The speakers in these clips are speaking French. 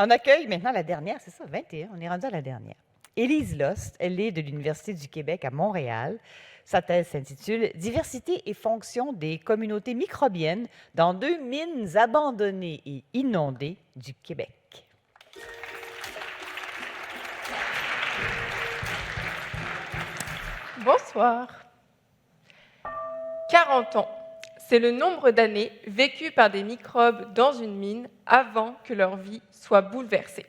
On accueille maintenant la dernière, c'est ça, 21, on est rendu à la dernière. Élise Lost, elle est de l'Université du Québec à Montréal. Sa thèse s'intitule « Diversité et fonction des communautés microbiennes dans 2 mines abandonnées et inondées du Québec ». Bonsoir. 40 ans, c'est le nombre d'années vécues par des microbes dans une mine avant que leur vie soit bouleversée.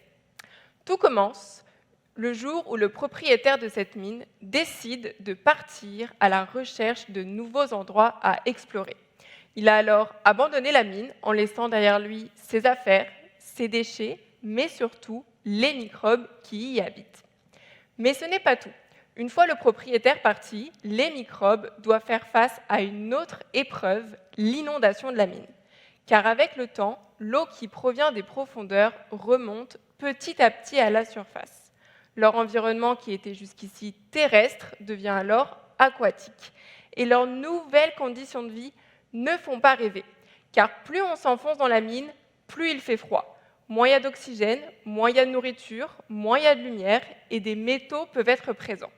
Tout commence le jour où le propriétaire de cette mine décide de partir à la recherche de nouveaux endroits à explorer. Il a alors abandonné la mine en laissant derrière lui ses affaires, ses déchets, mais surtout les microbes qui y habitent. Mais ce n'est pas tout. Une fois le propriétaire parti, les microbes doivent faire face à une autre épreuve, l'inondation de la mine. Car avec le temps, l'eau qui provient des profondeurs remonte petit à petit à la surface. Leur environnement, qui était jusqu'ici terrestre, devient alors aquatique. Et leurs nouvelles conditions de vie ne font pas rêver. Car plus on s'enfonce dans la mine, plus il fait froid. Moins il y a d'oxygène, moins il y a de nourriture, moins il y a de lumière et des métaux peuvent être présents.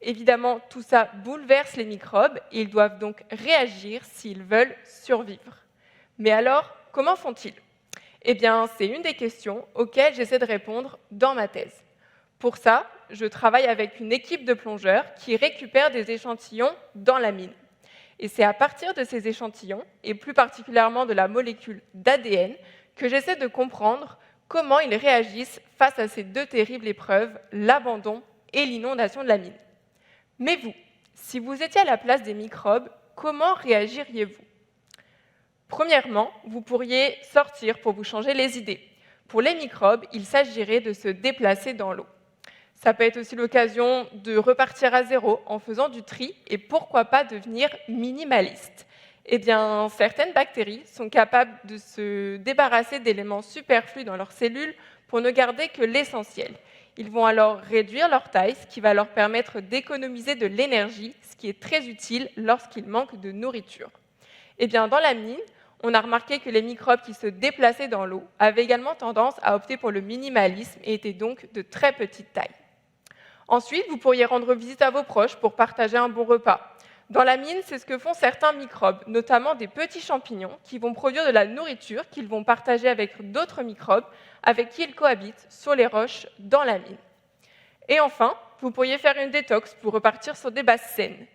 Évidemment, tout ça bouleverse les microbes et ils doivent donc réagir s'ils veulent survivre. Mais alors, comment font-ils ? Eh bien, c'est une des questions auxquelles j'essaie de répondre dans ma thèse. Pour ça, je travaille avec une équipe de plongeurs qui récupèrent des échantillons dans la mine. Et c'est à partir de ces échantillons, et plus particulièrement de la molécule d'ADN, que j'essaie de comprendre comment ils réagissent face à ces 2 terribles épreuves, l'abandon et l'inondation de la mine. Mais vous, si vous étiez à la place des microbes, comment réagiriez-vous ? Premièrement, vous pourriez sortir pour vous changer les idées. Pour les microbes, il s'agirait de se déplacer dans l'eau. Ça peut être aussi l'occasion de repartir à zéro en faisant du tri et pourquoi pas devenir minimaliste. Eh bien, certaines bactéries sont capables de se débarrasser d'éléments superflus dans leurs cellules pour ne garder que l'essentiel. Ils vont alors réduire leur taille, ce qui va leur permettre d'économiser de l'énergie, ce qui est très utile lorsqu'ils manquent de nourriture. Eh bien, dans la mine, on a remarqué que les microbes qui se déplaçaient dans l'eau avaient également tendance à opter pour le minimalisme et étaient donc de très petite taille. Ensuite, vous pourriez rendre visite à vos proches pour partager un bon repas. Dans la mine, c'est ce que font certains microbes, notamment des petits champignons, qui vont produire de la nourriture qu'ils vont partager avec d'autres microbes avec qui ils cohabitent sur les roches dans la mine. Et enfin, vous pourriez faire une détox pour repartir sur des bases saines.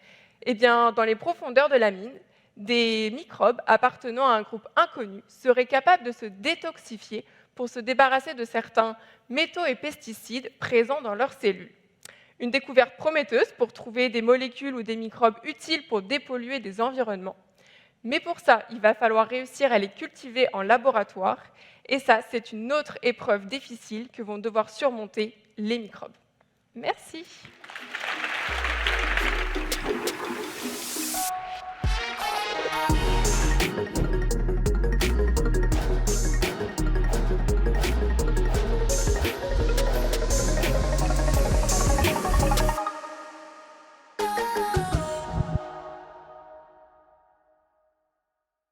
Eh bien, dans les profondeurs de la mine, des microbes appartenant à un groupe inconnu seraient capables de se détoxifier pour se débarrasser de certains métaux et pesticides présents dans leurs cellules. Une découverte prometteuse pour trouver des molécules ou des microbes utiles pour dépolluer des environnements. Mais pour ça, il va falloir réussir à les cultiver en laboratoire, et ça, c'est une autre épreuve difficile que vont devoir surmonter les microbes. Merci.